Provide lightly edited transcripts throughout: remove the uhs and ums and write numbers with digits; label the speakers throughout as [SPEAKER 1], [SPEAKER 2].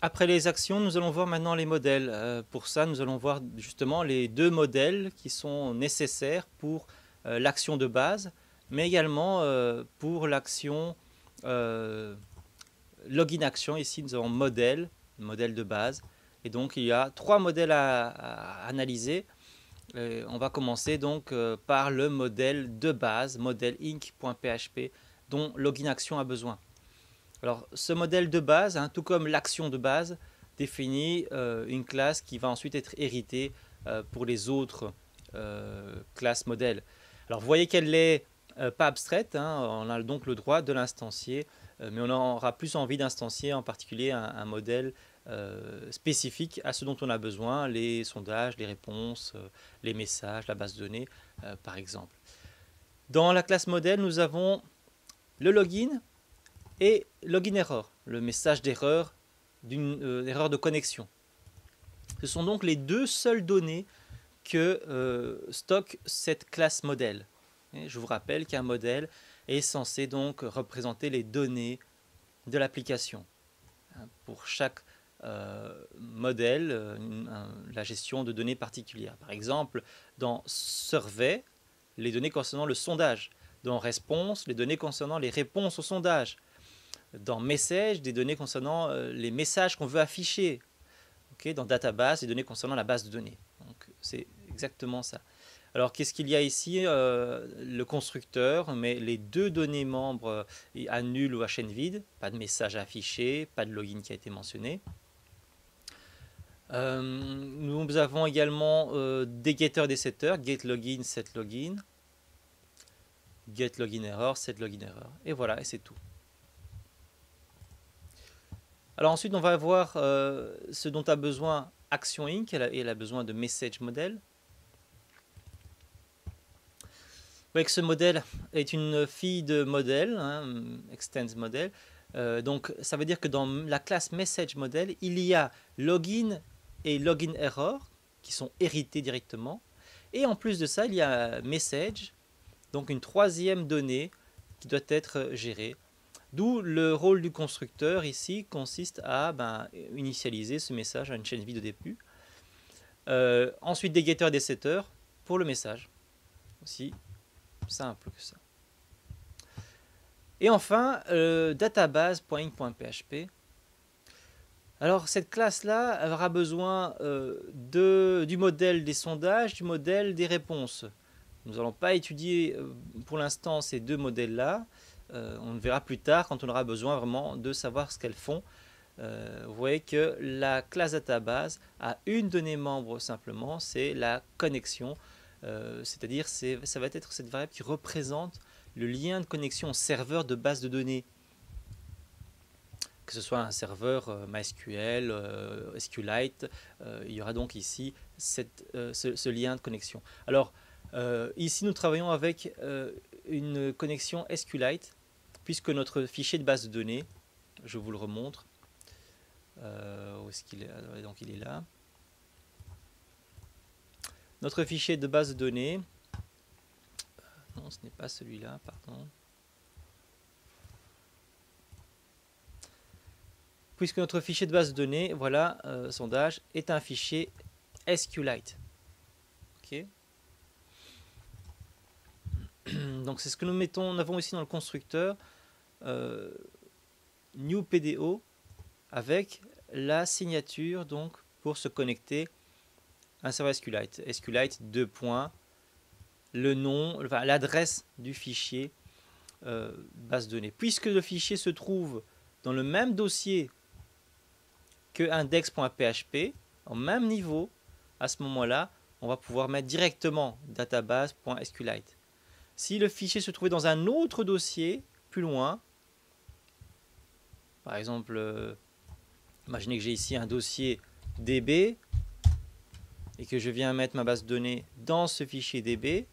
[SPEAKER 1] Après les actions, nous allons voir maintenant les modèles. Pour ça, nous allons voir justement les deux modèles qui sont nécessaires pour l'action de base, mais également pour l'action euh, login action. Ici, nous avons modèle de base. Et donc, il y a trois modèles à analyser. On va commencer donc par le modèle de base, modèle inc.php, dont login action a besoin. Alors, ce modèle de base, hein, tout comme l'action de base, définit une classe qui va ensuite être héritée pour les autres classes modèles. Alors, vous voyez qu'elle n'est pas abstraite, hein, on a donc le droit de l'instancier, mais on aura plus envie d'instancier en particulier un modèle spécifique à ce dont on a besoin, les sondages, les réponses, les messages, la base de données, par exemple. Dans la classe modèle, nous avons le login et login error, le message d'erreur d'une erreur de connexion. Ce sont donc les deux seules données que stocke cette classe modèle. Et je vous rappelle qu'un modèle est censé donc représenter les données de l'application. Pour chaque modèle, la gestion de données particulières. Par exemple, dans survey, les données concernant le sondage. Dans response, les données concernant les réponses au sondage. Dans message, des données concernant les messages qu'on veut afficher. Okay, dans database, les données concernant la base de données. Donc c'est exactement ça. Alors qu'est-ce qu'il y a ici le constructeur met les deux données membres à nul ou à chaîne vide, pas de message affiché, pas de login qui a été mentionné. Nous avons également des getters, des setters, get login, set login, get login error, set login error. Et voilà, et c'est tout. Alors ensuite, on va voir ce dont a besoin Action Inc. Elle a besoin de message model. Vous voyez que ce modèle est une fille de modèle, hein, extends model. Donc ça veut dire que dans la classe message model, il y a login et login error qui sont hérités directement. Et en plus de ça, il y a message, donc une troisième donnée qui doit être gérée. D'où le rôle du constructeur ici consiste à initialiser ce message à une chaîne vide au début. Ensuite des getters et des setters pour le message. Aussi simple que ça. Et enfin, database.inc.php. Alors cette classe-là aura besoin du modèle des sondages, du modèle des réponses. Nous n'allons pas étudier pour l'instant ces deux modèles-là. On le verra plus tard quand on aura besoin vraiment de savoir ce qu'elles font. Vous voyez que la classe database a une donnée membre simplement, c'est la connexion. C'est-à-dire ça va être cette variable qui représente le lien de connexion au serveur de base de données. Que ce soit un serveur MySQL, SQLite, il y aura donc ici ce lien de connexion. Alors, ici, nous travaillons avec une connexion SQLite, puisque notre fichier de base de données, je vous le remontre, où est-ce qu'il est? Donc, il est là. Notre fichier de base de données, non, ce n'est pas celui-là, pardon. Puisque notre fichier de base de données, voilà, sondage, est un fichier SQLite. Ok. Donc c'est ce que nous avons ici dans le constructeur new PDO avec la signature donc pour se connecter à un serveur SQLite. SQLite 2 points, le nom, enfin, l'adresse du fichier base de données. Puisque le fichier se trouve dans le même dossier que index.php, au même niveau, à ce moment-là, on va pouvoir mettre directement database.sqlite. Si le fichier se trouvait dans un autre dossier, plus loin, par exemple, imaginez que j'ai ici un dossier DB et que je viens mettre ma base de données dans ce fichier DB,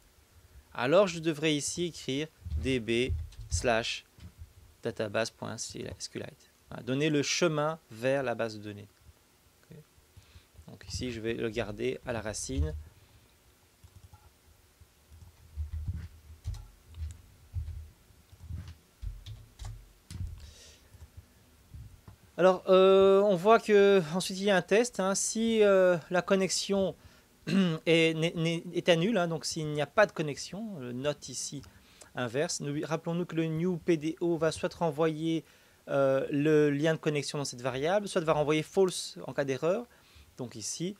[SPEAKER 1] alors je devrais ici écrire db/database.sqlite. Voilà, donner le chemin vers la base de données. Okay. Donc ici, je vais le garder à la racine. Alors, on voit que ensuite il y a un test, hein. Si la connexion est à nul, hein, donc s'il n'y a pas de connexion, le note ici inverse. Rappelons-nous que le new PDO va soit renvoyer le lien de connexion dans cette variable, soit va renvoyer false en cas d'erreur. Donc ici,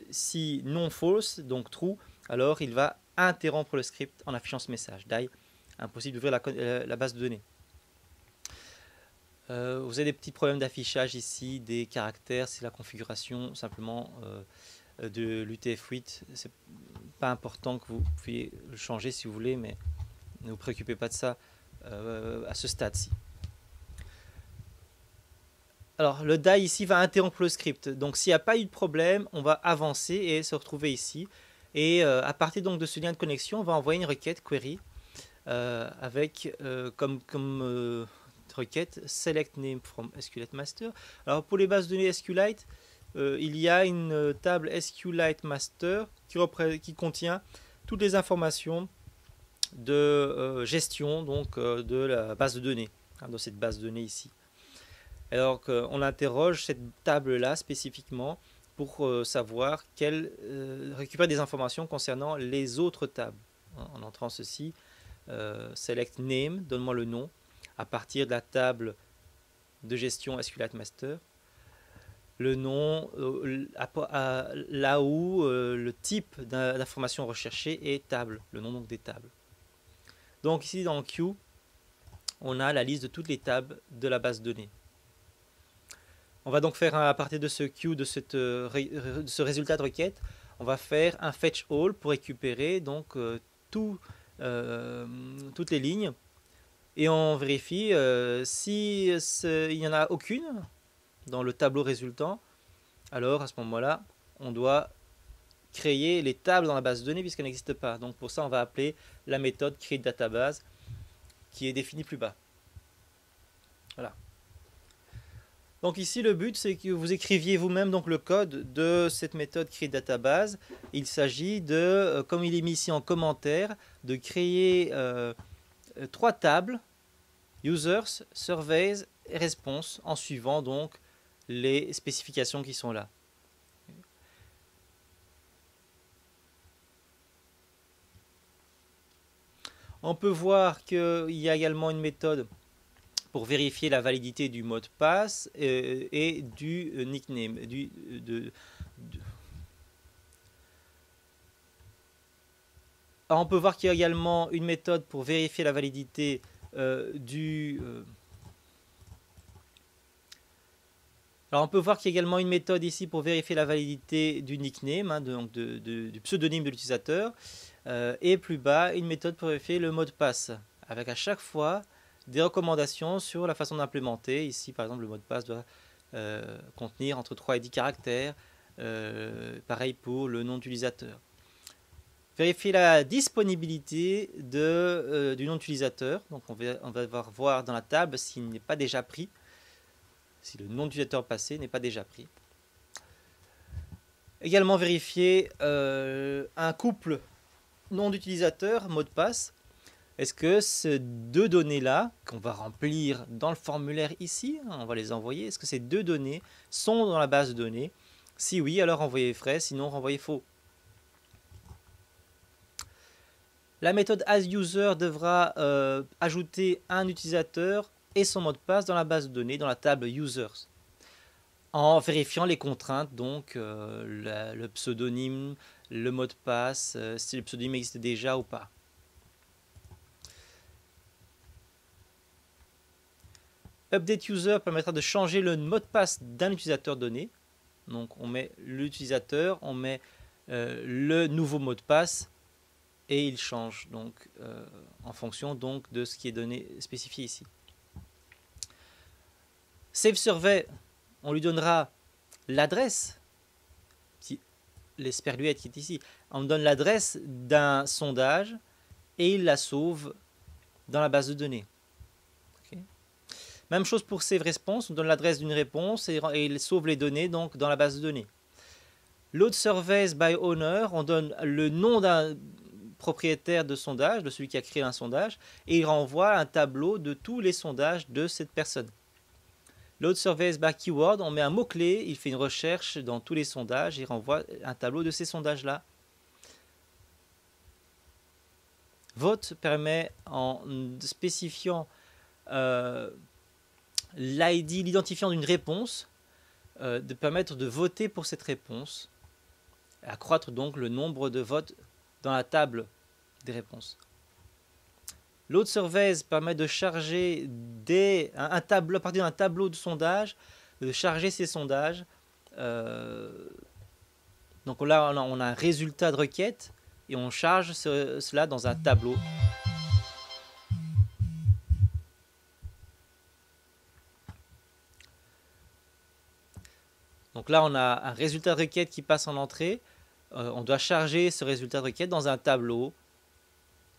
[SPEAKER 1] si non false, donc true, alors il va interrompre le script en affichant ce message. Die, impossible d'ouvrir la base de données. Vous avez des petits problèmes d'affichage ici, des caractères, c'est la configuration simplement de l'UTF-8. C'est pas important que vous puissiez le changer si vous voulez, mais ne vous préoccupez pas de ça à ce stade-ci. Alors le die ici va interrompre le script. Donc s'il n'y a pas eu de problème, on va avancer et se retrouver ici. Et à partir donc de ce lien de connexion, on va envoyer une requête query avec comme requête select name from SQLite master. Alors pour les bases de données SQLite, il y a une table SQLite master qui contient toutes les informations de gestion donc de la base de données, hein, dans cette base de données ici. Alors qu'on interroge cette table là spécifiquement pour savoir récupérer des informations concernant les autres tables, hein, en entrant ceci select name, donne-moi le nom à partir de la table de gestion SQLite master, le nom là où le type d'information recherchée est table, le nom donc des tables. Donc ici dans Q, on a la liste de toutes les tables de la base de données. On va donc faire à partir de ce Q, de ce résultat de requête, on va faire un fetch all pour récupérer donc toutes les lignes. Et on vérifie si il n'y en a aucune dans le tableau résultant. Alors à ce moment-là, on doit créer les tables dans la base de données puisqu'elle n'existe pas. Donc pour ça, on va appeler la méthode createDatabase qui est définie plus bas. Voilà. Donc ici, le but, c'est que vous écriviez vous-même donc le code de cette méthode createDatabase. Il s'agit de, comme il est mis ici en commentaire, de créer 3 tables, users, surveys et response, en suivant donc les spécifications qui sont là. On peut voir qu'il y a également une méthode pour vérifier la validité du mot de passe et du nickname. Alors on peut voir qu'il y a également une méthode pour vérifier la validité Alors on peut voir qu'il y a également une méthode ici pour vérifier la validité du nickname, hein, du pseudonyme de l'utilisateur, et plus bas une méthode pour vérifier le mot de passe, avec à chaque fois des recommandations sur la façon d'implémenter. Ici par exemple le mot de passe doit contenir entre 3 et 10 caractères, pareil pour le nom d'utilisateur. Vérifier la disponibilité du nom d'utilisateur, donc on va voir dans la table s'il n'est pas déjà pris, si le nom d'utilisateur passé n'est pas déjà pris. Également vérifier un couple nom d'utilisateur, mot de passe. Est-ce que ces deux données-là, qu'on va remplir dans le formulaire ici, on va les envoyer, est-ce que ces deux données sont dans la base de données? Si oui, alors renvoyez vrai, sinon renvoyez faux. La méthode asUser devra ajouter un utilisateur et son mot de passe dans la base de données, dans la table users, en vérifiant les contraintes, donc le pseudonyme, le mot de passe, si le pseudonyme existe déjà ou pas. Update user permettra de changer le mot de passe d'un utilisateur donné. Donc on met l'utilisateur, on met le nouveau mot de passe et il change donc en fonction donc de ce qui est donné spécifié ici. Save survey, on lui donnera l'adresse, l'esperluette qui est ici, on donne l'adresse d'un sondage et il la sauve dans la base de données. Okay. Même chose pour save response, on donne l'adresse d'une réponse et il sauve les données donc dans la base de données. Load surveys by owner, on donne le nom d'un propriétaire de sondage, de celui qui a créé un sondage, et il renvoie un tableau de tous les sondages de cette personne. Load surveys by keyword, on met un mot-clé, il fait une recherche dans tous les sondages et renvoie un tableau de ces sondages-là. Vote permet, en spécifiant l'identifiant d'une réponse, de permettre de voter pour cette réponse, et accroître donc le nombre de votes dans la table des réponses. Load surveys permet de charger un tableau, à partir d'un tableau de sondage, de charger ces sondages. Donc là, on a un résultat de requête et on charge cela dans un tableau. Donc là, on a un résultat de requête qui passe en entrée. On doit charger ce résultat de requête dans un tableau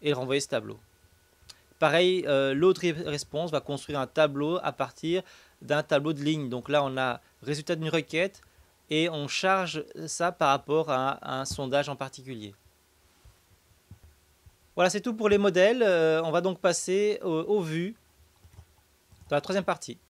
[SPEAKER 1] et renvoyer ce tableau. Pareil, l'autre response va construire un tableau à partir d'un tableau de ligne. Donc là, on a résultat d'une requête et on charge ça par rapport à un sondage en particulier. Voilà, c'est tout pour les modèles. On va donc passer aux vues dans la troisième partie.